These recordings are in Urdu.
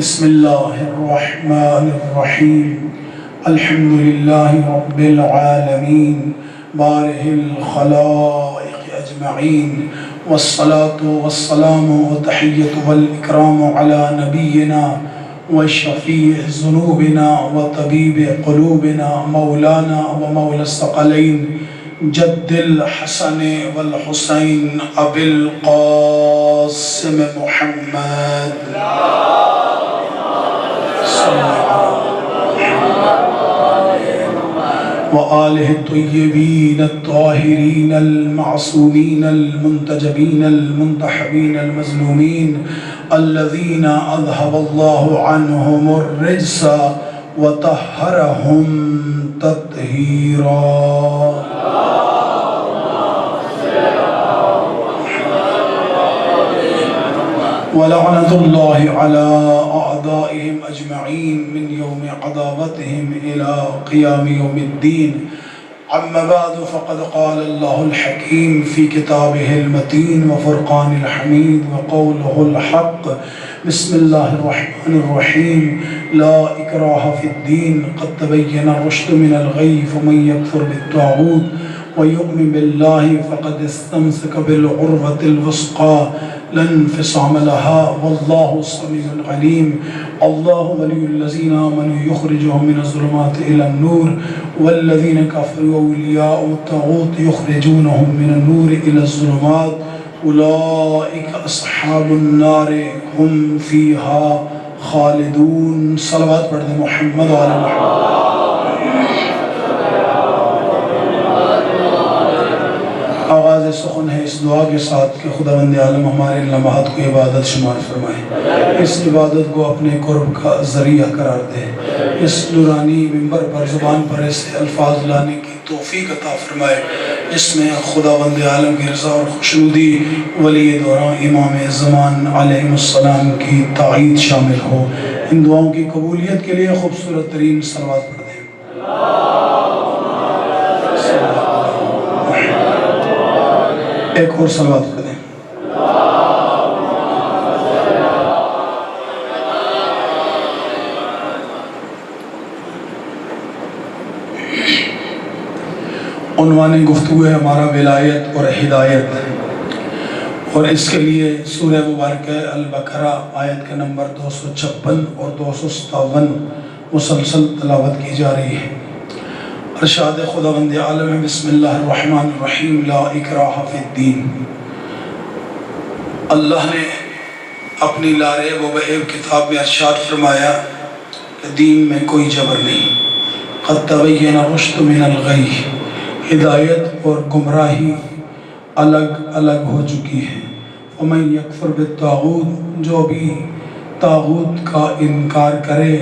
بسم اللہ الرحمن الرحیم الحمد للہ رب العالمین بارئ الخلائق اجمعین والصلاة والسلام والتحیۃ والاکرام علی نبینا وشفیع ذنوبنا وطبیب قلوبنا مولانا ومولا الثقلین جد الحسن والحسین ابی القاسم محمد وآلہ الطیبین الطاہرین المعصومین المنتجبین المنتحبین المظلومین الذین اذهب اللہ عنہم الرجس وطہرہم تطہیرا ولعنة الله على أعدائهم أجمعين من يوم عداوتهم إلى قيام يوم الدين أما بعد فقد قال الله الحكيم في كتابه المتين وفرقان الحميد وقوله الحق بسم الله الرحمن الرحيم لا إكراه في الدين قد تبين الرشد من الغي فمن يكفر بالطاغوت ويؤمن بالله فقد استمسك بالعروة الوثقى لا انفصام لها والله سميع عليم الله ولي الذين آمنوا يخرجهم من الظلمات إلى النور والذين كفروا أولياء الطاغوت يخرجونهم من النور إلى الظلمات أولئك أصحاب النار هم فيها خالدون صلوات بر محمد وعلى محمد. آغاز سخن ہے اس دعا کے ساتھ کہ خداوند عالم ہمارے لمحات کو عبادت شمار فرمائے، اس عبادت کو اپنے قرب کا ذریعہ قرار دے، اس نورانی منبر پر زبان پر ایسے الفاظ لانے کی توفیق عطا فرمائے جس میں خداوند عالم کی رضا اور خوشنودی ولی دوران امام زمان علیہ السلام کی تائید شامل ہو. ان دعاؤں کی قبولیت کے لیے خوبصورت ترین صلوات پڑھ دیں. ایک اور صلوات پڑھ دیں. عنوان گفتگو ہے ہمارا ولایت اور ہدایت، اور اس کے لیے سورہ مبارکہ البقرہ آیت کے نمبر 256 اور 257 مسلسل تلاوت کی جا رہی ہے. ارشاد خداوند عالم بسم اللہ الرحمن الرحیم لا اکراہ فی الدین. اللہ نے اپنی لا ریب و بعیب کتاب میں ارشاد فرمایا کہ دین میں کوئی جبر نہیں. قد تبین الرشد من الغی، ہدایت اور گمراہی الگ الگ ہو چکی ہے. ومن یکفر بالطاغوت، جو بھی طاغوت کا انکار کرے،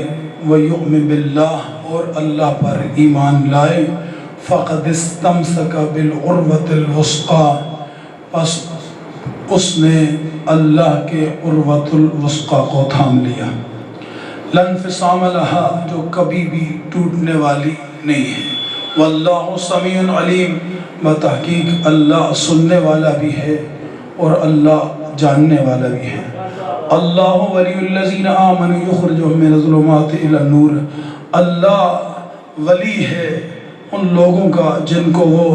ویؤمن باللہ، اور اللہ پر ایمان لائے، فقد استمسک بالعروۃ الوثقی، پس اس نے اللہ کے عروۃ الوثقی کو تھام لیا. لا انفصام لہا، جو کبھی بھی ٹوٹنے والی نہیں ہے. واللہ سمیع علیم، بتحقیق اللہ سننے والا بھی ہے اور اللہ جاننے والا بھی ہے. اللہ ولی الذین آمنوا یخرجهم من الظلمات الی النور، اللہ ولی ہے ان لوگوں کا جن کو وہ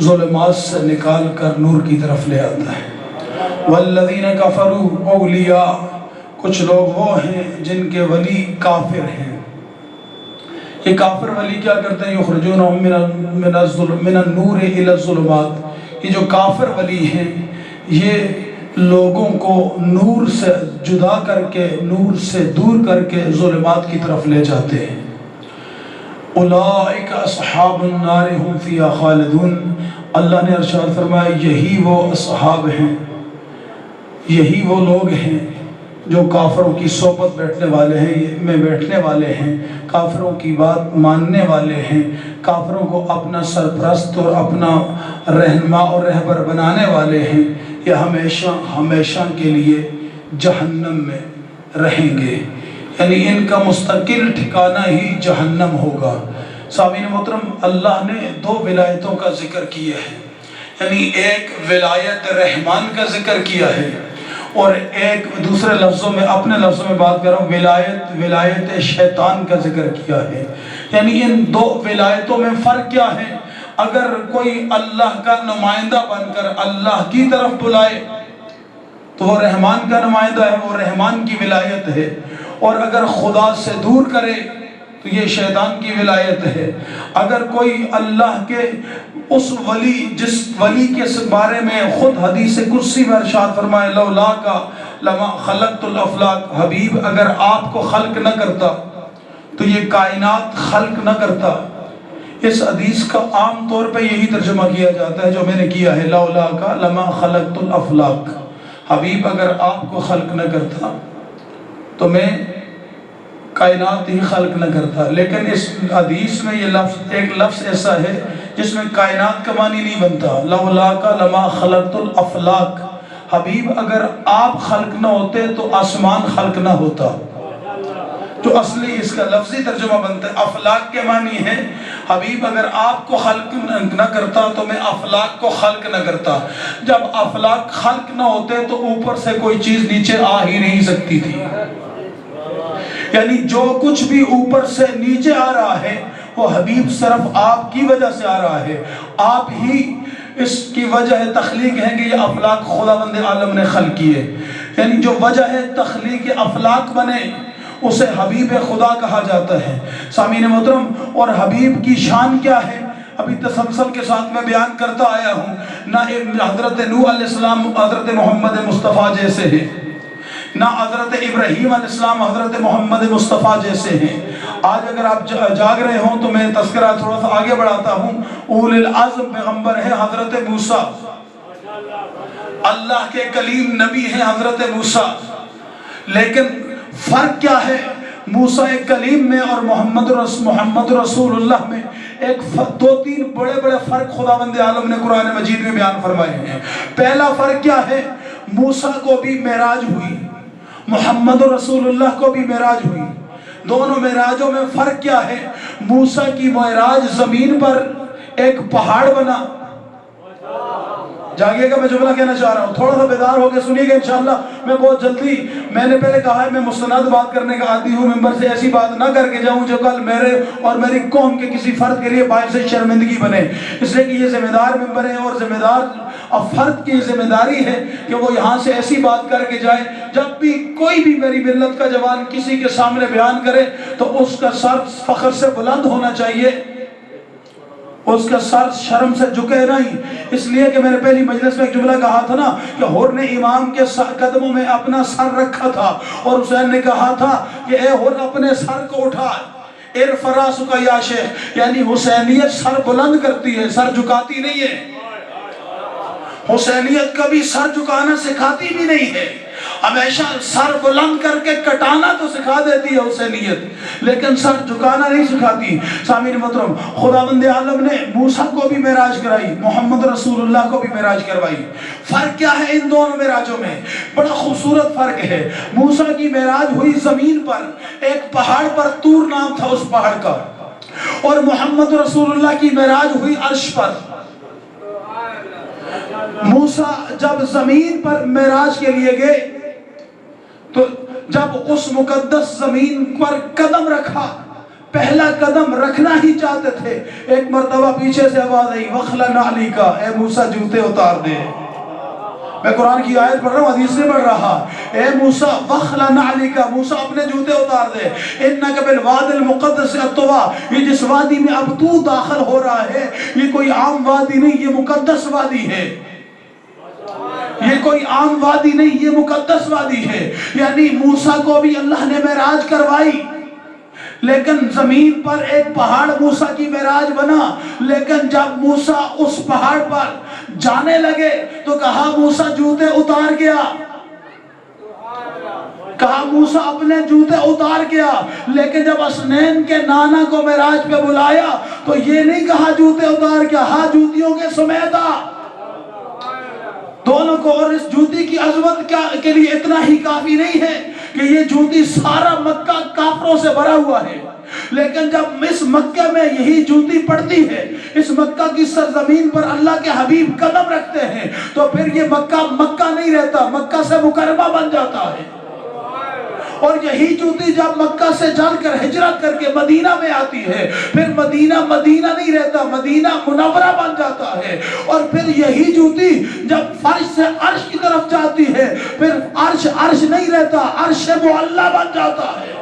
ظلمات سے نکال کر نور کی طرف لے آتا ہے. والذین کفروا اولیاء، کچھ لوگ وہ ہیں جن کے ولی کافر ہیں. یہ کافر ولی کیا کرتے ہیں؟ یخرجونہم من النور الی الظلمات. یہ جو کافر ولی ہیں یہ لوگوں کو نور سے جدا کر کے، نور سے دور کر کے ظلمات کی طرف لے جاتے ہیں. اولئک اصحاب النار هم فیہا خالدون. اللہ نے ارشاد فرمایا یہی وہ اصحاب ہیں، یہی وہ لوگ ہیں جو کافروں کی صحبت بیٹھنے والے ہیں، میں بیٹھنے والے ہیں، کافروں کی بات ماننے والے ہیں، کافروں کو اپنا سرپرست اور اپنا رہنما اور رہبر بنانے والے ہیں. یہ ہمیشہ ہمیشہ کے لیے جہنم میں رہیں گے، یعنی ان کا مستقل ٹھکانہ ہی جہنم ہوگا. سامعین محترم، اللہ نے دو ولایتوں کا ذکر کیا ہے، یعنی ایک ولایت رحمان کا ذکر کیا ہے اور ایک دوسرے لفظوں میں اپنے لفظوں میں بات کر رہا ہوں، ولایت شیطان کا ذکر کیا ہے۔ یعنی ان دو ولایتوں میں فرق کیا ہے؟ اگر کوئی اللہ کا نمائندہ بن کر اللہ کی طرف بلائے تو وہ رحمان کا نمائندہ ہے، وہ رحمان کی ولایت ہے، اور اگر خدا سے دور کرے تو یہ شیطان کی ولایت ہے۔ اگر کوئی اللہ کے اس ولی، جس ولی کے بارے میں خود حدیث قدسی میں ارشاد فرمائے لولا کا لما خلقت الافلاق، حبیب اگر آپ کو خلق نہ کرتا تو یہ کائنات خلق نہ کرتا۔ اس حدیث کا عام طور پہ یہی ترجمہ کیا جاتا ہے جو میں نے کیا ہے، لولا کا لما خلقت الافلاق، حبیب اگر آپ کو خلق نہ کرتا تو میں کائنات ہی خلق نہ کرتا۔ لیکن اس حدیث میں یہ لفظ، ایک لفظ ایسا ہے جس میں کائنات کا معنی نہیں بنتا، لولا کا لما خلقت الافلاق، حبیب اگر آپ خلق نہ ہوتے تو آسمان خلق نہ ہوتا۔ جو اصلی اس کا لفظی ترجمہ بنتا ہے، افلاق کے معنی ہے حبیب اگر آپ کو خلق نہ کرتا تو میں افلاق کو خلق نہ کرتا۔ جب افلاق خلق نہ ہوتے تو اوپر سے کوئی چیز نیچے آ ہی نہیں سکتی تھی۔ یعنی جو کچھ بھی اوپر سے نیچے آ رہا ہے وہ حبیب صرف آپ کی وجہ سے آ رہا ہے، آپ ہی اس کی وجہ تخلیق ہے کہ یہ افلاق خداوند عالم نے خلق کیے۔ یعنی جو وجہ ہے تخلیق افلاق بنے اسے حبیب خدا کہا جاتا ہے۔ سامعین محترم، اور حبیب کی شان کیا ہے؟ ابھی تسلسل کے ساتھ میں بیان کرتا آیا ہوں، نہ حضرت نوح علیہ السلام حضرت محمد مصطفیٰ جیسے ہیں، نہ حضرت ابراہیم علیہ السلام حضرت محمد مصطفیٰ جیسے ہیں۔ آج اگر آپ جاگ رہے ہوں تو میں تذکرہ تھوڑا سا آگے بڑھاتا ہوں۔ اول العزم پیغمبر ہے حضرت موسیٰ، اللہ کے کلیم نبی ہیں حضرت موسیٰ، لیکن فرق کیا ہے موسیٰ کلیم میں اور محمد رسول اللہ میں؟ ایک دو تین بڑے بڑے فرق خداوند عالم نے قرآن مجید میں بیان فرمائے ہیں۔ پہلا فرق کیا ہے؟ موسیٰ کو بھی معراج ہوئی، محمد رسول اللہ کو بھی معراج ہوئی۔ دونوں معراجوں میں فرق کیا ہے؟ موسیٰ کی معراج زمین پر ایک پہاڑ بنا، جاگیے گا میں جملہ کہنا چاہ رہا ہوں، تھوڑا سا بیدار ہو کے سنیے گا انشاءاللہ۔ میں بہت جلدی، میں نے پہلے کہا ہے میں مستند بات کرنے کا عادی ہوں، ممبر سے ایسی بات نہ کر کے جاؤں جو کل میرے اور میری قوم کے کسی فرد کے لیے باعث شرمندگی بنے، اس لیے کہ یہ ذمہ دار ممبر ہے اور ذمہ دار فرد کی ذمہ داری ہے کہ وہ یہاں سے ایسی بات کر کے جائے جب بھی کوئی بھی میری ملت کا جوان کسی کے سامنے بیان کرے تو اس کا سر فخر سے بلند ہونا چاہیے، اس کا سر شرم سے جھکے نہیں۔ اس لیے کہ میں نے پہلی مجلس میں ایک جملہ کہا تھا نا کہ حر نے امام کے قدموں میں اپنا سر رکھا تھا اور حسین نے کہا تھا کہ اے حر اپنے سر کو اٹھا، ارفع راسک یا شیخ، یعنی حسینیت سر بلند کرتی ہے، سر جھکاتی نہیں ہے۔ حسینیت کبھی سر جھکانا سکھاتی بھی نہیں ہے، ہمیشہ سر بلند کر کے کٹانا تو سکھا دیتی ہے حسینیت، لیکن سر جھکانا نہیں سکھاتی۔ سامعین محترم، خداوند عالم نے موسیٰ کو بھی معراج کرائی، محمد رسول اللہ کو بھی معراج کروائی۔ فرق کیا ہے ان دونوں معراجوں میں؟ بڑا خوبصورت فرق ہے۔ موسیٰ کی معراج ہوئی زمین پر، ایک پہاڑ پر، طور نام تھا اس پہاڑ کا، اور محمد رسول اللہ کی معراج ہوئی عرش پر۔ موسیٰ جب زمین پر معراج کے لیے گئے تو جب اس مقدس زمین پر قدم رکھا، پہلا قدم رکھنا ہی چاہتے تھے، ایک مرتبہ پیچھے سے آواز آئی وَخْلَ نَعْلِكَ، اے موسیٰ جوتے اتار دے۔ میں قرآن کی آیت پڑھ رہا ہوں، حدیث نہیں پڑھ رہا۔ اے موسیٰ وَخْلَ نَعْلِكَ، موسیٰ اپنے جوتے اتار دے۔ إِنَّكَ بِالْوَادِ الْمُقَدَّسِ طُوَىٰ، یہ جس وادی میں اب تو داخل ہو رہا ہے یہ کوئی عام وادی نہیں، یہ مقدس وادی ہے، یہ کوئی عام وادی نہیں، یہ مقدس وادی ہے۔ یعنی موسیٰ کو بھی اللہ نے معراج کروائی، لیکن زمین پر ایک پہاڑ موسیٰ کی معراج بنا، لیکن جب موسیٰ اس پہاڑ پر جانے لگے تو کہا موسیٰ جوتے اتار گیا، کہا موسیٰ اپنے جوتے اتار گیا، لیکن جب اسنین کے نانا کو معراج پہ بلایا تو یہ نہیں کہا جوتے اتار گیا، ہاں جوتیوں کے سمیتا دونوں کو۔ اور اس جوتی کی عظمت کے لیے اتنا ہی کافی نہیں ہے کہ یہ جوتی سارا مکہ کافروں سے بھرا ہوا ہے، لیکن جب اس مکہ میں یہی جوتی پڑتی ہے، اس مکہ کی سرزمین پر اللہ کے حبیب قدم رکھتے ہیں، تو پھر یہ مکہ مکہ نہیں رہتا، مکہ سے مکرمہ بن جاتا ہے۔ اور یہی جوتی جب مکہ سے چل کر ہجرت کر کے مدینہ میں آتی ہے، پھر مدینہ مدینہ نہیں رہتا، مدینہ منورہ بن جاتا ہے۔ اور پھر یہی جوتی جب فرش سے عرش کی طرف جاتی ہے، پھر عرش عرش نہیں رہتا، عرش معلی بن جاتا ہے۔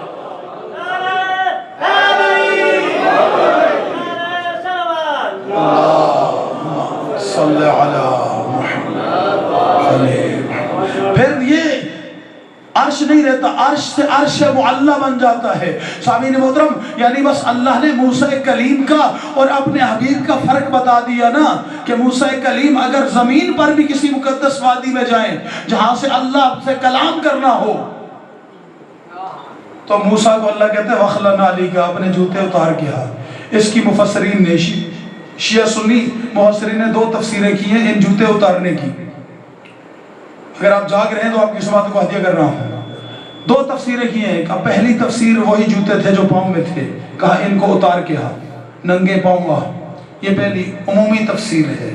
صلی علی محمد۔ پھر یہ عرش نہیں رہتا، عرش سے عرش معلی بن جاتا ہے۔ سامعین محترم، یعنی بس اللہ نے موسیٰ کلیم کا اور اپنے حبیب کا فرق بتا دیا نا، کہ موسیٰ کلیم اگر زمین پر بھی کسی مقدس وادی میں جائیں جہاں سے اللہ سے کلام کرنا ہو، تو موسیٰ کو اللہ کہتے ہیں وَخْلَنَ عَلَيْكَ، اپنے جوتے اتار کیا۔ اس کی مفسرین نے شیعہ سنی مفسرین نے 2 تفسیریں کی ہیں ان جوتے اتارنے کی۔ اگر آپ جاگ رہے ہیں تو آپ کی سماعت کو ہدیہ کر رہا ہوں۔ 2 تفسیریں کی ہیں۔ پہلی تفسیر وہی جوتے تھے جو پاؤں میں تھے، کہا ان کو اتار کے ننگے پاؤں آ، یہ پہلی عمومی تفسیر ہے۔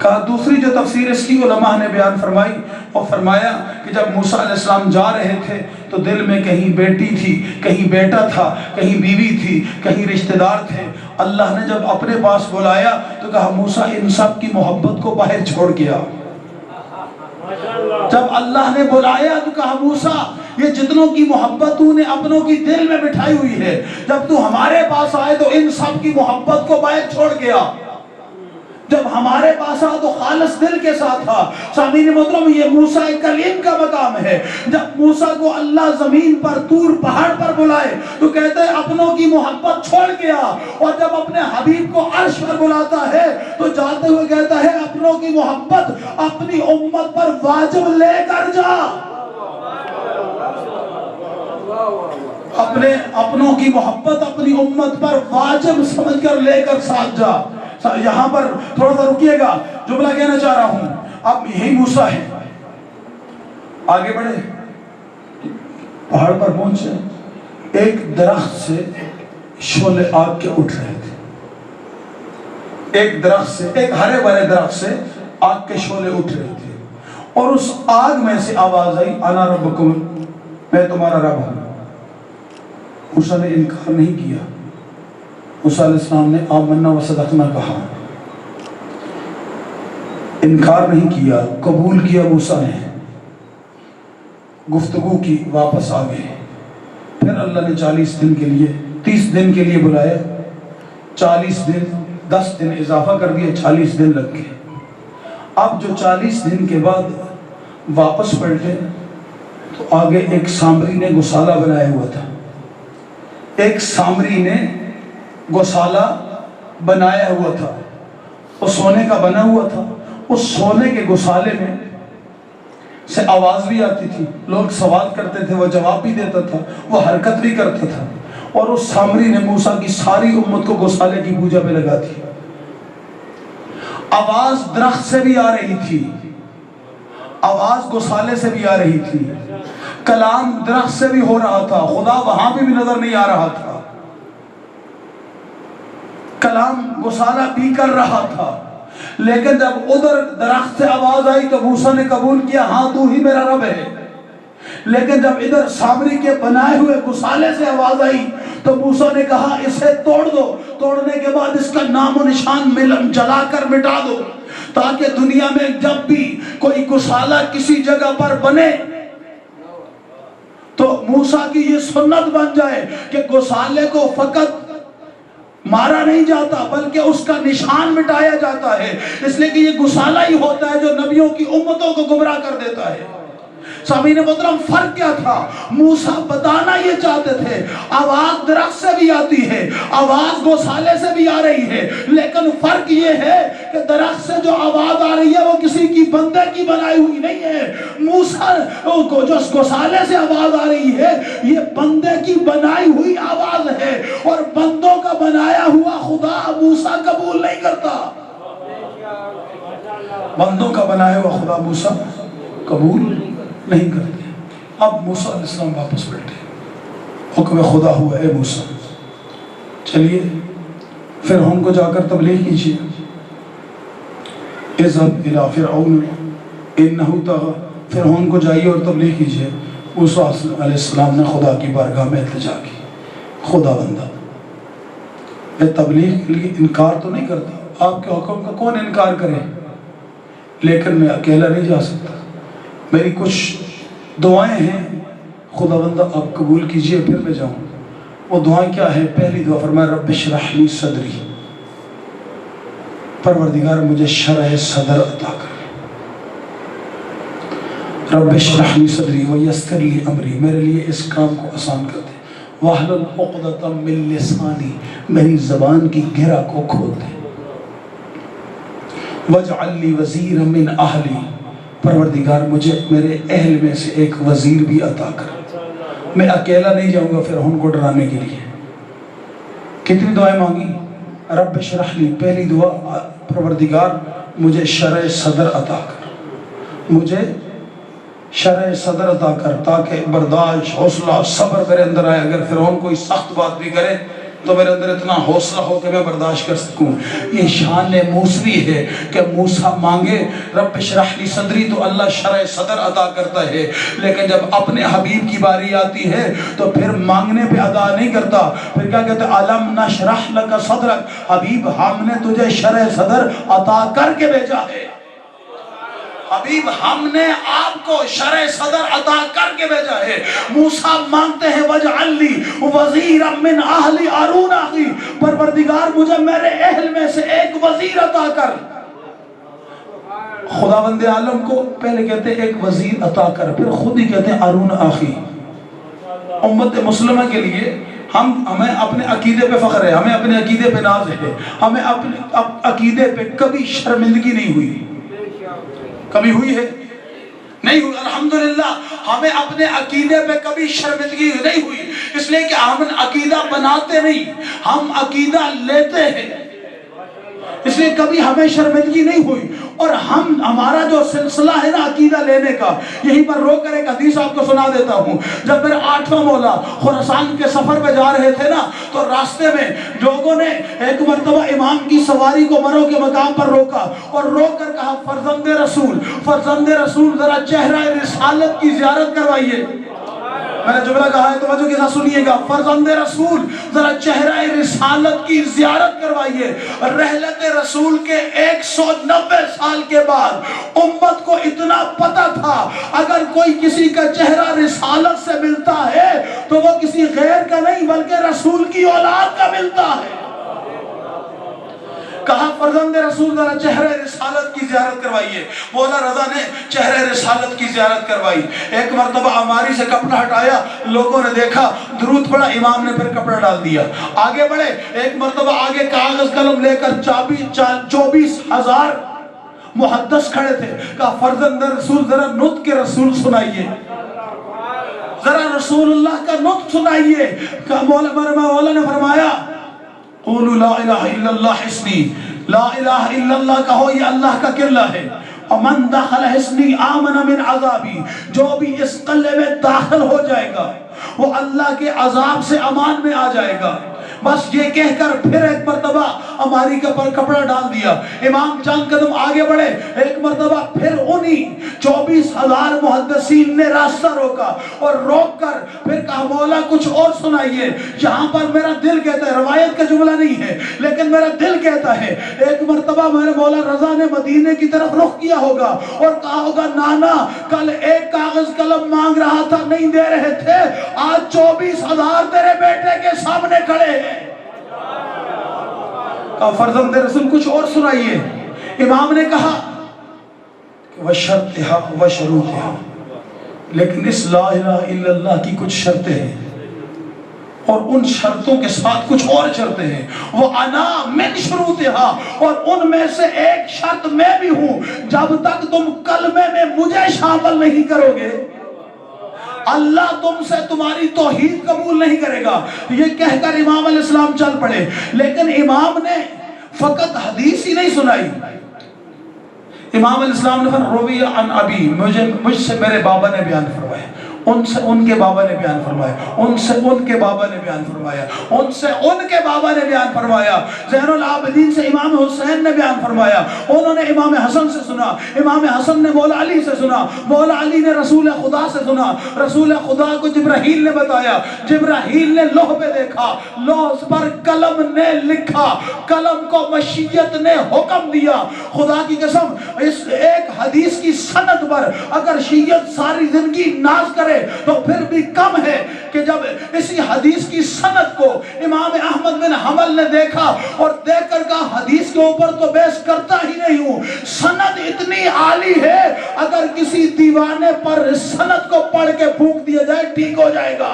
کہا دوسری جو تفسیر اس کی علماء نے بیان فرمائی، اور فرمایا کہ جب موسیٰ علیہ السلام جا رہے تھے تو دل میں کہیں بیٹی تھی، کہیں بیٹا تھا، کہیں بیوی تھی، کہیں رشتہ دار تھے۔ اللہ نے جب اپنے پاس بلایا تو کہا موسیٰ ان سب کی محبت کو باہر چھوڑ گیا۔ جب اللہ نے بلایا تو کہا موسیٰ یہ جتنوں کی محبت تو نے اپنوں کی دل میں بٹھائی ہوئی ہے، جب تو ہمارے پاس آئے تو ان سب کی محبت کو باہر چھوڑ گیا۔ جب ہمارے پاس آ تو خالص دل کے ساتھ تھا۔ سامعین محترم، یہ موسیٰ کلیم کا مقام ہے۔ جب موسیٰ کو اللہ زمین پر طور پہاڑ پر بلائے تو کہتے ہیں اپنوں کی محبت چھوڑ گیا، اور جب اپنے حبیب کو عرش پر بلاتا ہے تو جاتے ہوئے کہتا ہے اپنوں کی محبت اپنی امت پر واجب لے کر جا۔ اپنوں کی محبت اپنی امت پر واجب سمجھ کر لے کر ساتھ جا۔ یہاں پر تھوڑا سا رکیے گا، جملہ کہنا چاہ رہا ہوں۔ اب یہی موسیٰ ہے، آگے بڑھے، پہاڑ پر پہنچے، ایک درخت سے شعلے آگ کے اٹھ رہے تھے۔ ایک درخت سے، ایک ہرے بھرے درخت سے آگ کے شعلے اٹھ رہے تھے، اور اس آگ میں سے آواز آئی انا ربکم، میں تمہارا رب ہوں۔ موسیٰ نے انکار نہیں کیا۔ موسیٰ علیہ السلام نے آمنا و صدقنا کہا، انکار نہیں کیا، قبول کیا۔ موسیٰ نے گفتگو کی، واپس آ گئے۔ پھر اللہ نے 40 دن کے لیے 30 دن کے لیے بلایا، 40 دن 10 دن اضافہ کر دیا، 40 دن لگ گئے۔ اب جو 40 دن کے بعد واپس پلٹے تو آگے ایک سامری نے گوسالہ بنایا ہوا تھا۔ ایک سامری نے گوسالہ بنایا ہوا تھا، وہ سونے کا بنا ہوا تھا۔ اس سونے کے گوسالے میں سے آواز بھی آتی تھی، لوگ سوال کرتے تھے، وہ جواب بھی دیتا تھا، وہ حرکت بھی کرتا تھا۔ اور اس سامری نے موسیٰ کی ساری امت کو گوسالے کی پوجا پہ لگا دی۔ آواز درخت سے بھی آ رہی تھی، آواز گوسالے سے بھی آ رہی تھی، کلام درخت سے بھی ہو رہا تھا، خدا وہاں بھی نظر نہیں آ رہا تھا، کلام گوسالہ بھی کر رہا تھا۔ لیکن جب ادھر درخت سے آواز آئی تو موسیٰ نے قبول کیا، ہاں تو ہی میرا رب ہے۔ لیکن جب ادھر سامری کے بنائے ہوئے گوسالے سے آواز آئی تو موسیٰ نے کہا اسے توڑ دو، توڑنے کے بعد اس کا نام و نشان جلا کر مٹا دو، تاکہ دنیا میں جب بھی کوئی گوسالہ کسی جگہ پر بنے تو موسیٰ کی یہ سنت بن جائے کہ گوسالے کو فقط مارا نہیں جاتا بلکہ اس کا نشان مٹایا جاتا ہے، اس لیے کہ یہ گوسالہ ہی ہوتا ہے جو نبیوں کی امتوں کو گمراہ کر دیتا ہے۔ سامعین محترم، فرق کیا تھا؟ موسیٰ بتانا یہ چاہتے تھے آواز درخت سے بھی آتی ہے، آواز گوسالے سے بھی آ رہی ہے، لیکن فرق یہ ہے کہ درخت سے جو آواز آ رہی ہے وہ کسی کی بندے کی بنائی ہوئی نہیں ہے۔ موسیٰ کو جو گوسالے سے آواز آ رہی ہے یہ بندے کی بنائی ہوئی آواز ہے، اور بندوں کا بنایا ہوا خدا موسیٰ قبول نہیں کرتا۔ بندوں کا بنایا ہوا خدا موسیٰ قبول نہیں کرتے۔ اب موسیٰ علیہ السلام واپس بیٹھے، حکم خدا ہوا اے موسیٰ چلیے فرعون کو جا کر تبلیغ کیجیے، اذهب الى فرعون انه طغى، فرعون کو جائیے اور تبلیغ کیجیے۔ موسیٰ علیہ السلام نے خدا کی بارگاہ میں التجا کی، خدا بندہ میں تبلیغ کے لیے انکار تو نہیں کرتا، آپ کے حکم کا کون انکار کرے، لیکن میں اکیلا نہیں جا سکتا، میری کچھ دعائیں ہیں، خدا بندہ آپ قبول کیجئے پھر میں جاؤں۔ وہ دعائیں کیا ہے؟ پہلی دعا فرمایا رب اشرح لی صدری، پروردگار مجھے شرح صدر عطا کر، رب اشرح لی صدری ویسر لی امری، میرے لیے اس کام کو آسان کر دے، واحلل عقدۃ من لسانی، میری زبان کی گرہ کو کھول دے، واجعل لی وزیرا من اہلی، پروردگار مجھے میرے اہل میں سے ایک وزیر بھی عطا کر، میں اکیلا نہیں جاؤں گا فرعون کو ڈرانے کے لیے۔ کتنی دعائیں مانگی؟ رب اشرح لی، پہلی دعا پروردگار مجھے شرح صدر عطا کر، مجھے شرح صدر عطا کر تاکہ برداشت، حوصلہ، صبر میرے اندر آئے، اگر فرعون کوئی سخت بات بھی کرے تو میرے اندر اتنا حوصلہ ہو کہ میں برداشت کر سکوں۔ یہ شان موسوی ہے کہ موسیٰ مانگے رب اشرح لی صدری تو اللہ شرح صدر عطا کرتا ہے، لیکن جب اپنے حبیب کی باری آتی ہے تو پھر مانگنے پہ ادا نہیں کرتا، پھر کیا کہتے ہیں علم نشرح لک صدرک، حبیب ہم نے تجھے شرح صدر عطا کر کے بھیجا ہے، حبیب ہم نے آپ کو شرح صدر عطا کر کے بھیجا ہے۔ موسیٰ مانگتے ہیں وجعل لی وزیرا من اہلی ہارون اخی، پروردگار مجھے میرے اہل میں سے ایک وزیر عطا کر۔ خداوند عالم کو پہلے کہتے ہیں ایک وزیر عطا کر، پھر خود ہی کہتے ہیں ہارون اخی۔ امت مسلمہ کے لیے ہمیں اپنے عقیدے پہ فخر ہے، ہمیں اپنے عقیدے پہ ناز ہے، ہمیں اپنے عقیدے پہ کبھی شرمندگی نہیں ہوئی، کبھی ہوئی ہے؟ نہیں ہوئی، الحمدللہ ہمیں اپنے عقیدے پہ کبھی شرمندگی نہیں ہوئی، اس لیے کہ ہم عقیدہ بناتے نہیں، ہم عقیدہ لیتے ہیں، اس لیے کبھی ہمیں شرمندگی نہیں ہوئی۔ اور ہمارا جو سلسلہ ہے نا عقیدہ لینے کا، یہیں پر رو کر ایک حدیث آپ کو سنا دیتا ہوں۔ جب میرا 8واں مولا خراسان کے سفر پہ جا رہے تھے نا، تو راستے میں لوگوں نے ایک مرتبہ امام کی سواری کو مرو کے مقام پر روکا اور رو کر کہا فرزند رسول، فرزند رسول ذرا چہرہ رسالت کی زیارت کروائیے۔ میں نے جملہ کہا ہے توجہ کے ساتھ سنیے گا، فرزند رسول ذرا چہرہ رسالت کی زیارت کروائیے۔ رحلت رسول کے 190 سال کے بعد امت کو اتنا پتہ تھا اگر کوئی کسی کا چہرہ رسالت سے ملتا ہے تو وہ کسی غیر کا نہیں بلکہ رسول کی اولاد کا ملتا ہے۔ کہا فرزند رسول ذرا چہرہ رسالت کی زیارت کروائیے۔ مولا رضا نے چہرہ رسالت کی زیارت کروائی، ایک مرتبہ عماری سے کپڑا ہٹایا، لوگوں نے دیکھا، درود پڑھا، امام نے پھر کپڑا ڈال دیا، آگے بڑھے، ایک مرتبہ آگے کاغذ قلم لے کر 24,000 محدث کھڑے تھے، کہا فرزند رسول ذرا نطق کے رسول سنائیے، ذرا رسول اللہ کا نطق سنائیے۔ مولا نے فرمایا قولوا لا الہ الا اللہ حسنی، لا الہ الا اللہ کہو یہ اللہ کا قلعہ ہے، ومن دخل حسنی آمن من عذابی، جو بھی اس قلعے میں داخل ہو جائے گا وہ اللہ کے عذاب سے امان میں آ جائے گا۔ بس یہ کہہ کر پھر ایک مرتبہ ہماری پر کپڑا ڈال دیا، امام چند قدم آگے بڑھے، ایک مرتبہ پھر انہی 24,000 محدثین نے راستہ روکا اور روک کر پھر کہا مولا کچھ اور سنائیے۔ یہاں پر میرا دل کہتا ہے، روایت کا جملہ نہیں ہے لیکن میرا دل کہتا ہے، ایک مرتبہ میرے مولا رضا نے مدینے کی طرف رخ کیا ہوگا اور کہا ہوگا نانا کل ایک کاغذ قلم مانگ رہا تھا نہیں دے رہے تھے، آج 24,000 تیرے بیٹے کے سامنے کھڑے ہیں۔ کہا فرزند رسول کچھ اور سنائیے۔ امام نے کہا وَشَرْطِهَا وَشَرُوطِهَا، لیکن اس لا الہ الا اللہ کی کچھ شرطیں ہیں اور ان شرطوں کے ساتھ کچھ اور شرطیں ہیں، وَأَنَا مِن شُرُوطِهَا، اور ان میں سے ایک شرط میں بھی ہوں، جب تک تم کلمے میں مجھے شامل نہیں کرو گے اللہ تم سے تمہاری توحید قبول نہیں کرے گا۔ یہ کہہ کر امام علیہ السلام چل پڑے، لیکن امام نے فقط حدیث ہی نہیں سنائی، امام علیہ السلام نے روی عن ابی، مجھ سے میرے بابا نے بیان فرمایا، ان سے ان کے بابا نے بیان فرمایا، ان سے ان کے بابا نے بیان فرمایا، ان سے ان کے بابا نے بیان فرمایا۔ زین العابدین سے امام حسین نے بیان فرمایا، انہوں نے امام حسن سے سنا، امام حسن نے مولا علی سے سنا، مولا علی نے رسول خدا سے سنا، رسول خدا کو جبرائیل نے بتایا، جبرائیل نے لوح پہ دیکھا، لوح پر قلم نے لکھا، قلم کو مشیت نے حکم دیا۔ خدا کی قسم اس ایک حدیث کی سند پر اگر شیعت ساری زندگی ناز کرے تو پھر بھی کم ہے کہ جب اسی حدیث کی سند کو امام احمد بن حنبل نے دیکھا اور دیکھ کر کہا حدیث کے اوپر تو بحث کرتا ہی نہیں ہوں، سند اتنی عالی ہے اگر کسی دیوانے پر سند کو پڑھ کے پھونک دیا جائے ٹھیک ہو جائے گا۔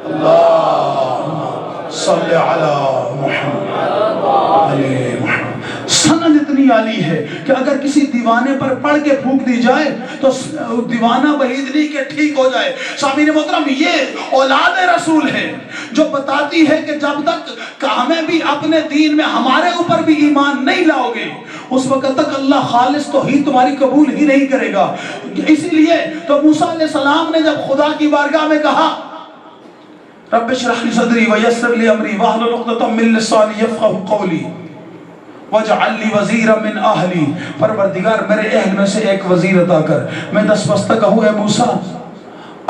اللہ صلی علی محمد علیہ محمد۔ سند اتنی عالی ہے کہ اگر کسی دیوانے پر پڑھ کے پھونک دی جائے تو دیوانہ بعید نہیں کہ ٹھیک ہو جائے۔ سامعین محترم، یہ اولاد رسول ہے جو بتاتی ہے کہ جب تک ہمیں بھی اپنے دین میں ہمارے اوپر بھی ایمان نہیں لاؤ گے اس وقت تک اللہ خالص توحید تمہاری قبول ہی نہیں کرے گا۔ اسی لیے تو موسیٰ علیہ السلام نے جب خدا کی بارگاہ میں کہا رب اشرح لی صدری ویسر لی امری واحلل عقدۃ من لسانی یفقهوا قولی وَجْعَلْ لِي وَزِيرًا مِّنْ أَهْلِي، پروردگار میرے اہل میں سے ایک وزیر عطا کر۔ میں دست بستہ کہوں اے موسیٰ،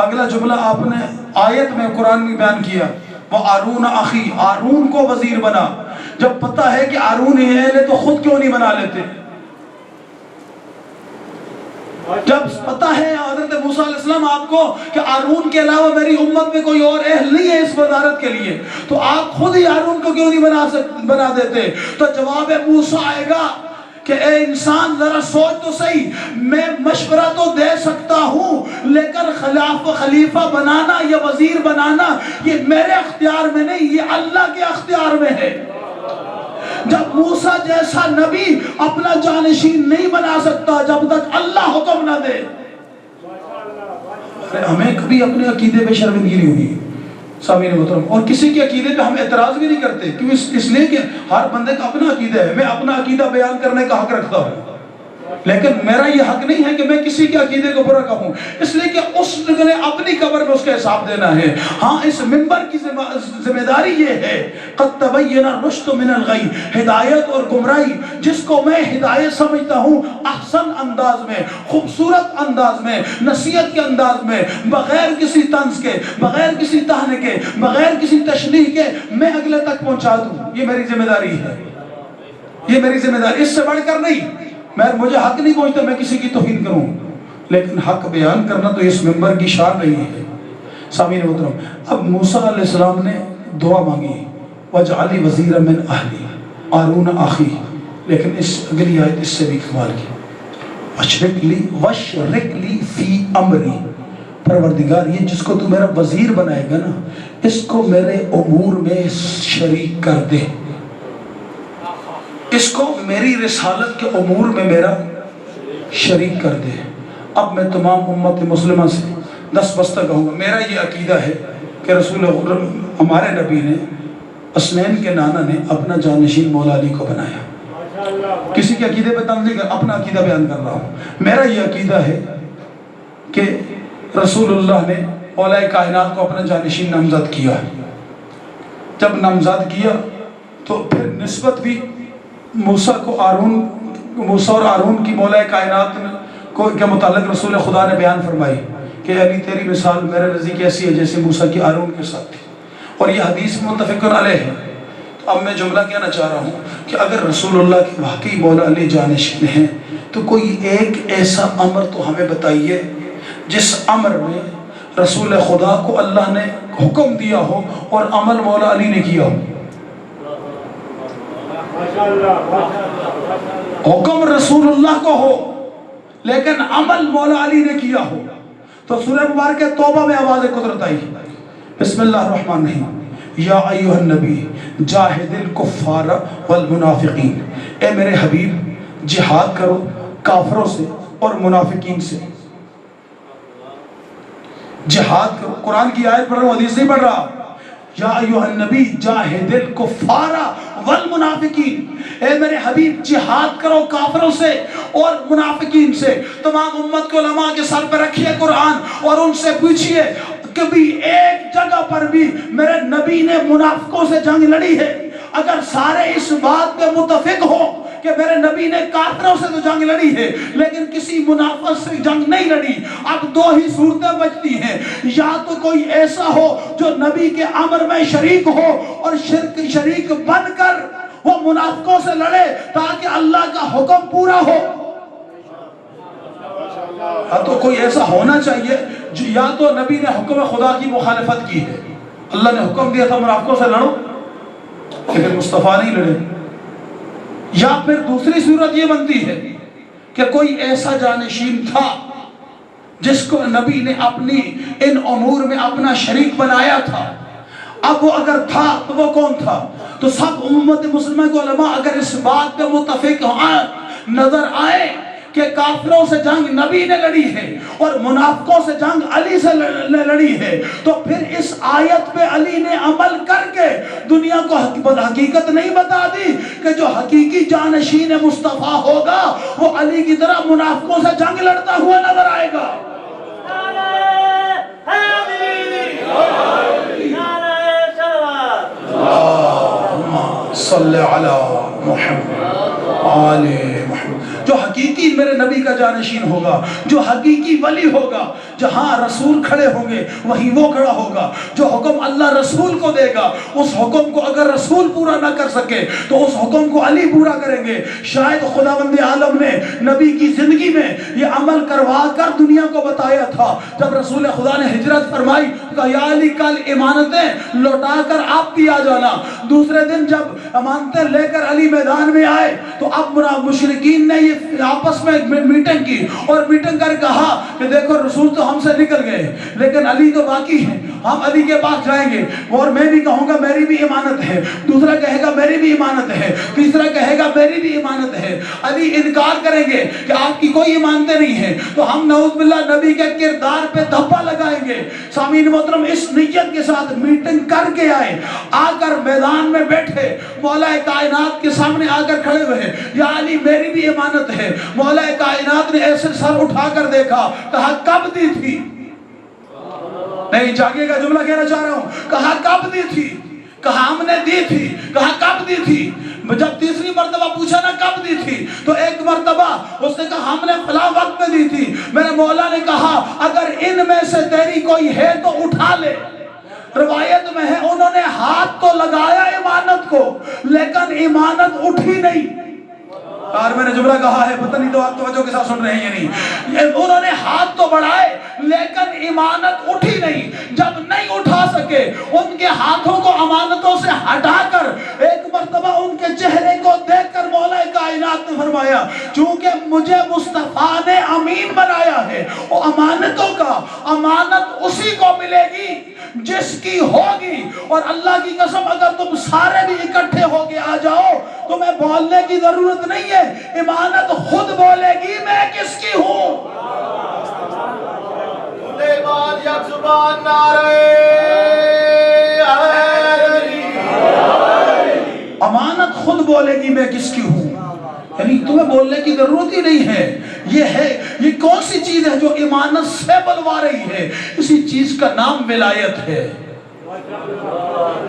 اگلا جملہ آپ نے آیت میں قرآن میں بیان کیا، وَآرُونَ أَخِي، آرون کو وزیر بنا۔ جب پتہ ہے کہ آرون ہی اہل ہے تو خود کیوں نہیں بنا لیتے؟ جب پتہ ہے حضرت موسیٰ علیہ السلام آپ کو کہ آرون کے علاوہ میری امت میں کوئی اور اہل نہیں ہے اس وزارت کے لیے، تو آپ خود ہی آرون کو کیوں نہیں بنا دیتے؟ تو جواب موسیٰ آئے گا کہ اے انسان ذرا سوچ تو صحیح، میں مشورہ تو دے سکتا ہوں لیکن خلیفہ بنانا یا وزیر بنانا یہ میرے اختیار میں نہیں، یہ اللہ کے اختیار میں ہے۔ جب موسیٰ جیسا نبی اپنا جانشین نہیں بنا سکتا جب تک اللہ حکم نہ دے۔ ہمیں کبھی اپنے عقیدے پہ شرمندگی نہیں ہوئی سامعین محترم، اور کسی کے عقیدے پہ ہم اعتراض بھی نہیں کرتے، کیوں؟ اس لیے کہ ہر بندے کا اپنا عقیدہ ہے، میں اپنا عقیدہ بیان کرنے کا حق رکھتا ہوں، لیکن میرا یہ حق نہیں ہے کہ میں کسی کے عقیدے کو برا کہوں، اس لیے کہ اس نے اپنی قبر میں اس کا حساب دینا ہے۔ ہاں اس منبر کی ذمہ داری یہ ہے قد تبین الرشد من الغی، ہدایت اور گمراہی جس کو میں ہدایت سمجھتا ہوں احسن انداز میں، خوبصورت انداز میں، نصیحت کے انداز میں، بغیر کسی طنز کے، بغیر کسی طعن کے، بغیر کسی تشریح کے میں اگلے تک پہنچا دوں، یہ میری ذمہ داری ہے، یہ میری ذمہ داری، اس سے بڑھ کر نہیں۔ مجھے حق نہیں پہنچتا میں کسی کی توہین کروں، لیکن حق بیان کرنا تو اس منبر کی شان نہیں ہے۔ سامعین محترم، اب موسیٰ علیہ السلام نے دعا مانگی وَاجْعَلْ لِي وَزِيرًا مِّنْ أَهْلِي هَارُونَ أَخِي، لیکن اس اگلی آیت اس سے بھی کمال کی، وَاشْرِكْ لِي فِي أَمْرِي، پروردگار یہ جس کو تو میرا وزیر بنائے گا نا اس کو میرے امور میں شریک کر دے، اس کو میری رسالت کے امور میں میرا شریک کر دے۔ اب میں تمام امت مسلمہ سے دست بستہ کہوں گا، میرا یہ عقیدہ ہے کہ رسول ہمارے نبی نے اسنین کے نانا نے اپنا جانشین مولا علی کو بنایا۔ کسی کے عقیدے پہ تنظیم کر، اپنا عقیدہ بیان کر رہا ہوں۔ میرا یہ عقیدہ ہے کہ رسول اللہ نے مولا کائنات کو اپنا جانشین نامزد کیا، جب نامزد کیا تو پھر نسبت بھی موسیٰ اور آرون کی مولا کائنات کو کے متعلق رسول خدا نے بیان فرمائی کہ علی تیری مثال میرے نزدیک ایسی ہے جیسے موسیٰ کی آرون کے ساتھ تھی، اور یہ حدیث متفق علیہ ہے۔ تو اب میں جملہ کہنا چاہ رہا ہوں کہ اگر رسول اللہ کی واقعی مولا علی جانشین ہیں تو کوئی ایک ایسا امر تو ہمیں بتائیے جس امر میں رسول خدا کو اللہ نے حکم دیا ہو اور عمل مولا علی نے کیا ہو۔ حکم رسول اللہ کو ہو لیکن عمل مولا علی نے کیا ہو۔ تو سورہ مبارک توبہ میں آواز قدرت آئی، بسم اللہ الرحمن الرحیم، یا ایھا النبی جاہد الکفار والمنافقین، اے میرے حبیب جہاد کرو کافروں سے اور منافقین سے، جہاد کرو۔ قرآن کی آیت پڑھ رہا ہوں، حدیث نہیں پڑھ رہا۔ یا ایھا النبی جاہد الکفار والمنافقین، اے میرے حبیب جہاد کرو کافروں سے اور منافقین سے۔ تمام امت کو علماء کے سر پہ رکھیے قرآن اور ان سے پوچھئے کبھی ایک جگہ پر بھی میرے نبی نے منافقوں سے جنگ لڑی ہے؟ اگر سارے اس بات پہ متفق ہوں کہ میرے نبی نے کافروں سے تو جنگ لڑی ہے لیکن کسی منافق سے جنگ نہیں لڑی، اب دو ہی صورتیں بچتی ہیں، یا تو کوئی ایسا ہو جو نبی کے امر میں شریک ہو اور شریک بن کر وہ منافقوں سے لڑے تاکہ اللہ کا حکم پورا ہو، تو کوئی ایسا ہونا چاہیے جو یا تو نبی نے حکم خدا کی مخالفت کی ہے، اللہ نے حکم دیا تھا منافقوں سے لڑو لیکن مصطفیٰ نہیں لڑے، یا پھر دوسری صورت یہ بنتی ہے کہ کوئی ایسا جانشین تھا جس کو نبی نے اپنی ان امور میں اپنا شریک بنایا تھا، اب وہ اگر تھا تو وہ کون تھا؟ تو سب امت مسلمہ کو علماء اگر اس بات پہ متفق نظر آئے کہ کافروں سے جنگ نبی نے لڑی ہے اور منافقوں سے جنگ علی سے لڑی ہے، تو پھر اس آیت پہ علی نے عمل کر کے دنیا کو حقیقت نہیں بتا دی کہ جو حقیقی جانشین مصطفیٰ ہوگا وہ علی کی طرح منافقوں سے جنگ لڑتا ہوا نظر آئے گا۔ اللہم صلی علی محمد آل محمد۔ جو حقیقی میرے نبی کا جانشین ہوگا، جو حقیقی ولی ہوگا، جہاں رسول کھڑے ہوں گے وہیں وہ کھڑا ہوگا، جو حکم اللہ رسول کو دے گا اس حکم کو اگر رسول پورا نہ کر سکے تو اس حکم کو علی پورا کریں گے۔ شاید خداوند عالم نے نبی کی زندگی میں یہ عمل کروا کر دنیا کو بتایا تھا، جب رسول خدا نے ہجرت فرمائی کہا یا علی کل امانتیں لوٹا کر آپ بھی آ جانا۔ دوسرے دن جب امانتیں لے کر علی میدان میں آئے تو اب مشرکین نے یہ آپس میں میٹنگ کی اور میٹنگ کر کہا کہ دیکھو رسول تو ہم سے نکل گئے لیکن علی تو باقی ہے، ہم علی کے پاس جائیں گے اور میں بھی کہوں گا میری بھی امانت ہے، دوسرا کہے گا میری بھی امانت ہے، تیسرا کہے گا میری بھی امانت ہے، علی انکار کریں گے کہ آپ کی کوئی امانتیں نہیں ہیں تو ہم نعوذ باللہ نبی کے کردار پہ دھبا لگائیں گے۔ سامعین محترم اس نیت کے ساتھ میٹنگ کر کے آئے، آ کر میدان میں بیٹھے، مولا کائنات کے سامنے آ کر کھڑے ہوئے یا علی میری بھی امانت ہے۔ مولا کائنات نے ایسے سر اٹھا کر دیکھا، کہا کب دی تھی؟ نہیں جاگے گا جملہ کہنا چاہ رہا ہوں، کہا کب دی تھی؟ کہا ہم نے دی تھی۔ کہا کب دی تھی؟ جب تیسری مرتبہ پوچھا نا کب دی تھی تو ایک مرتبہ اس نے کہا ہم نے فلاں وقت میں دی تھی۔ میرے مولا نے کہا اگر ان میں سے تیری کوئی ہے تو اٹھا لے۔ روایت میں ہے انہوں نے ہاتھ تو لگایا امانت کو لیکن امانت اٹھی نہیں۔ اور میں نے جملہ کہا ہے پتہ نہیں تو آپ توجہ کے ساتھ سن رہے ہیں یا نہیں، انہوں نے ہاتھ تو بڑھائے لیکن امانت اٹھی نہیں۔ جب نہیں اٹھا سکے ان کے ہاتھوں کو امانتوں سے ہٹا کر ایک مرتبہ ان کے چہرے کو دیکھ کر مولا کائنات نے فرمایا چونکہ مجھے مصطفیٰ نے امین بنایا ہے وہ امانتوں کا امانت اسی کو ملے گی جس کی ہوگی، اور اللہ کی قسم اگر تم سارے بھی اکٹھے ہو کے آ جاؤ تمہیں بولنے کی ضرورت نہیں ہے، امانت خود بولے گی میں کس کی ہوں۔ امانت خود بولے گی میں کس کی ہوں، یعنی تمہیں بولنے کی ضرورت ہی نہیں ہے۔ یہ کون سی چیز ہے جو امانت سے بلوا رہی ہے؟ اسی چیز کا نام ولایت ہے۔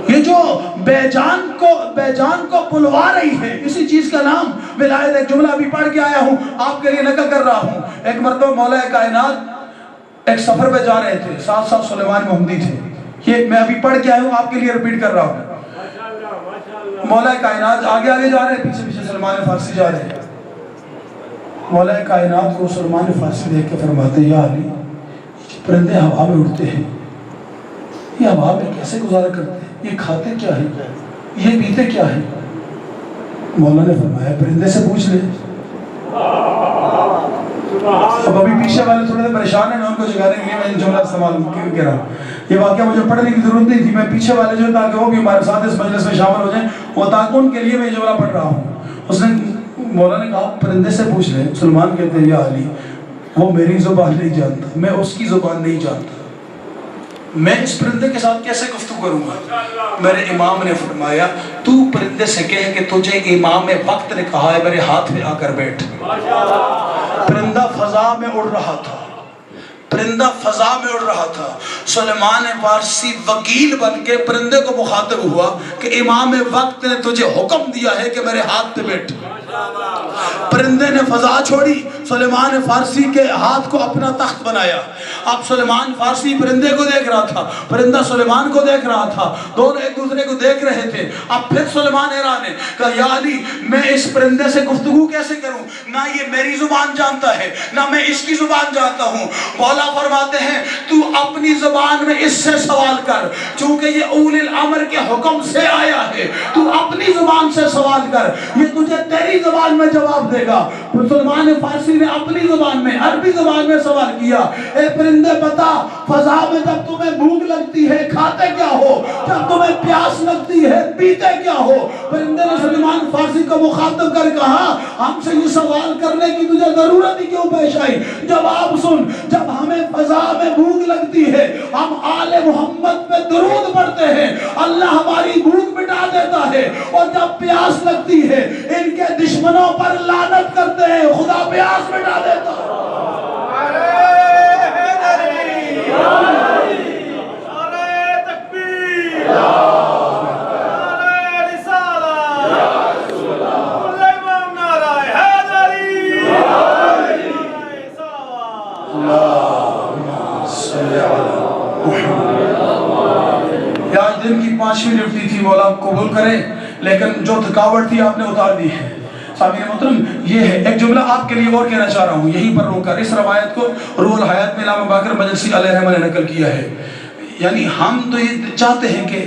یہ جو بے جان کو بلوا رہی ہے اسی چیز کا نام ولایت۔ ایک جملہ ابھی پڑھ کے آیا ہوں آپ کے لیے نقل کر رہا ہوں۔ ایک مرتبہ مولا کائنات ایک سفر پہ جا رہے تھے، ساتھ ساتھ سلیمان محمدی تھے، یہ میں ابھی پڑھ کے آیا ہوں آپ کے لیے ریپیٹ کر رہا ہوں۔ مولا کائنات آگے آگے جا رہے ہیں، پیچھے پیچھے سلمان فارسی جا رہے ہیں۔ مولا کائنات کو سلمان فارسی دیکھ کے فرماتے ہیں یا علی یہ پرندے ہوا میں اڑتے ہیں یہ ہوا میں کیسے گزارا کرتے ہیں، یہ کھاتے کیا ہے، یہ پیتے کیا ہے؟ مولا نے فرمایا پرندے سے پوچھ لے۔ اب ابھی پیچھے والے تھوڑے سے پریشان ہیں، میں ان کو جگانے کے لیے میں جملہ استعمال کر رہا ہوں۔ یہ واقعہ مجھے پڑھنے کی ضرورت نہیں تھی، میں پیچھے والے جو تاکہ وہ بھی ہمارے ساتھ اس مجلس میں شامل ہو جائیں وہ تاکہ ان کے لیے میں جملہ پڑھ رہا ہوں۔ اس نے مولا نے کہا پرندے سے پوچھ لے۔ سلمان کہتے ہیں یا علی وہ میری زبان نہیں جانتا، میں اس کی زبان نہیں جانتا۔ میں اس پرندے کے ساتھ کیسے گفتگو کروں گا؟ میرے امام نے فرمایا تو پرندے سے کہے کہ تجھے امام وقت نے کہا ہے میرے ہاتھ میں آ کر بیٹھ۔ پرندہ فضا میں اڑ رہا تھا، پرندہ فضا میں اڑ رہا تھا۔ سلیمان فارسی وکیل بن کے پرندے کو مخاطب ہوا کہ امام وقت نے تجھے حکم دیا ہے کہ میرے ہاتھ پہ بیٹھ۔ پرندے نے فضا چھوڑی، سلیمان فارسی کے ہاتھ کو اپنا تخت بنایا۔ اب سلیمان فارسی پرندے کو دیکھ رہا تھا، پرندہ سلیمان کو دیکھ رہا تھا، دونوں ایک دوسرے کو دیکھ رہے تھے۔ اب پھر سلیمان حیران ہے، کہا یا علی میں اس پرندے سے گفتگو کیسے کروں؟ نہ یہ میری زبان جانتا ہے نہ میں اس کی زبان جانتا ہوں۔ مولا فرماتے ہیں تو اپنی زبان میں اس سے سوال کر، چونکہ یہ اولی الامر کے حکم سے آیا ہے، تو اپنی زبان سے سوال کر، یہ تجھے تیری زبان میں جواب دے گا۔ سلیمان فارسی نے اپنی زبان میں عربی زبان میں سوال کیا، اے پرندے بتا فضا میں جب تمہیں بھوک لگتی ہے کھاتے کیا ہو؟ جب تمہیں پیاس لگتی ہے پیتے کیا ہو؟ پرندے نے سلیمان فارسی کو مخاطب کر کہا ہم سے یہ سوال کرنے کی تجھے ضرورت ہی کیوں پیش آئی؟ جواب سن، جب ہمیں فضا میں بھوک لگتی ہے ہم آل محمد پہ درود پڑھتے ہیں، اللہ ہماری بھوک مٹا دیتا ہے، اور جب پیاس لگتی ہے ان کے دشمنوں پر لعنت کرتے ہیں، خدا پیاس مٹا دیتا ہے۔ آج دن کی 5ویں ڈیوٹی تھی، مولا قبول کرے، لیکن جو تھکاوٹ تھی آپ نے اتار دی ہے۔ سامعین محترم یہ ہے ایک جملہ آپ کے لیے اور کہنا چاہ رہا ہوں، یہیں پر روک کر اس روایت کو روح الحیات میں علامہ باقر مجلسی علیہ رحمہ نے نقل کیا ہے۔ یعنی ہم تو یہ چاہتے ہیں کہ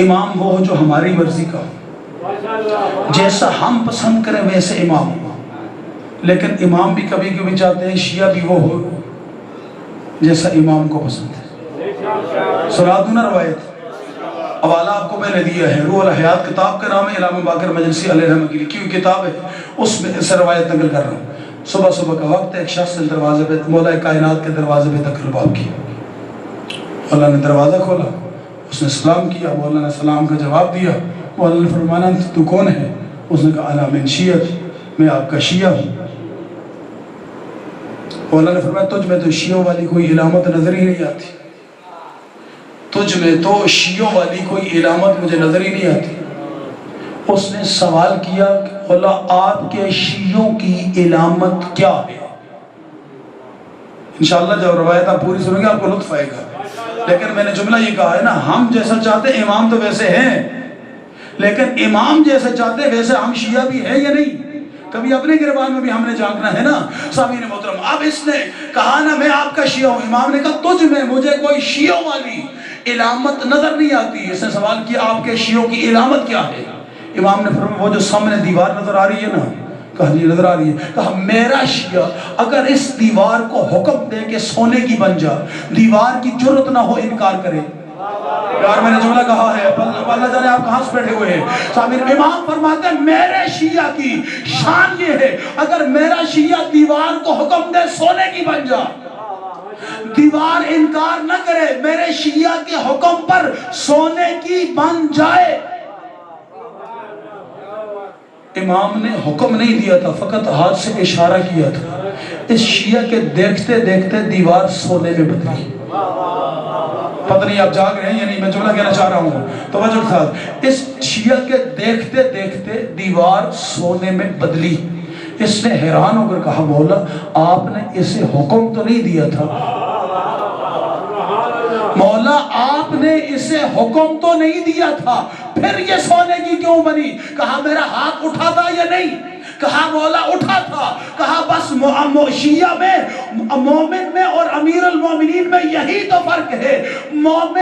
امام وہ ہو جو ہماری مرضی کا ہو، جیسا ہم پسند کریں ویسے امام ہو، لیکن امام بھی کبھی کبھی چاہتے ہیں شیعہ بھی وہ ہو جیسا امام کو پسند ہے۔ سنا دوں نا روایت، حوالہ آپ کو میں نے دیا ہے، روح الحیات کتاب کا نام ہے، علامہ باقر مجلسی علیہ رحمہ کی لکھی ہوئی کتاب ہے، اس میں سے روایت نقل کر رہا ہوں۔ صبح صبح کا وقت ہے، ایک شخص نے دروازے پہ مولا کائنات کے دروازے پہ تک رباب کیا۔ مولا نے دروازہ کھولا، اس نے سلام کیا، مولا نے سلام کا جواب دیا۔ مولا نے فرمایا تو کون ہے؟ اس نے کہا انا من شیعت، میں آپ کا شیعہ ہوں۔ مولا نے فرمایا تجھ میں تو شیعوں والی کوئی علامت نظر ہی نہیں آتی، تجھ میں تو شیعوں والی کوئی علامت مجھے نظر ہی نہیں آتی۔ اس نے سوال کیا کہ مولا آپ کے شیعوں کی علامت کیا ہے؟ انشاءاللہ جب روایت آپ پوری سنیں گے آپ کو لطف آئے گا، لیکن میں نے جملہ یہ کہا ہے نا، ہم جیسا چاہتے ہیں امام تو ویسے ہیں، لیکن امام جیسے چاہتے ہیں ویسے ہم شیعہ بھی ہیں یا نہیں؟ کبھی اپنے گربان میں بھی ہم نے جاننا ہے نا۔ سامعین محترم اب اس نے کہا نا میں آپ کا شیعہ ہوں، امام نے کہا تجھ میں مجھے کوئی شیعوں والی علامت نظر نہیں آتی۔ اس نے سوال کیا آپ کے شیعوں کی علامت کیا ہے؟ امام نے فرمایا وہ جو سامنے دیوار نظر آ رہی ہے نا، کہا جی نظر آ رہی ہے، کہا میرا شیعہ اگر اس دیوار کو حکم دے کہ سونے کی بن جا، دیوار کی جرت نہ ہو انکار کرے۔ یار میں نے جملہ کہا ہے، اللہ جانے آپ کہاں سے بیٹھے ہوئے ہیں۔ سامعین امام فرماتے ہیں میرے شیعہ کی شان یہ ہے اگر میرا شیعہ دیوار کو حکم دے سونے کی بن جا، دیوار انکار نہ کرے، میرے شیعہ کے حکم پر سونے کی بن جائے۔ امام نے حکم نہیں دیا تھا، فقط ہاتھ سے اشارہ کیا تھا، اس شیعہ کے دیکھتے دیکھتے دیوار سونے میں بدلی۔ پتہ نہیں آپ جاگ رہے ہیں یعنی میں جملہ کہنا چاہ رہا ہوں، توجہ کے ساتھ، اس شیعہ کے دیکھتے دیکھتے دیوار سونے میں بدلی۔ اس نے حیران ہو کر کہا مولا آپ نے اسے حکم تو نہیں دیا تھا، مولا آپ نے اسے حکم تو نہیں دیا تھا، پھر یہ سونے کی کیوں بنی؟ کہا میرا ہاتھ اٹھا تھا یا نہیں؟ کہا مولا اٹھا تھا۔ کہا بس شیعہ میں مومن میں اور امیر المومنین میں یہی تو فرق ہے، مومن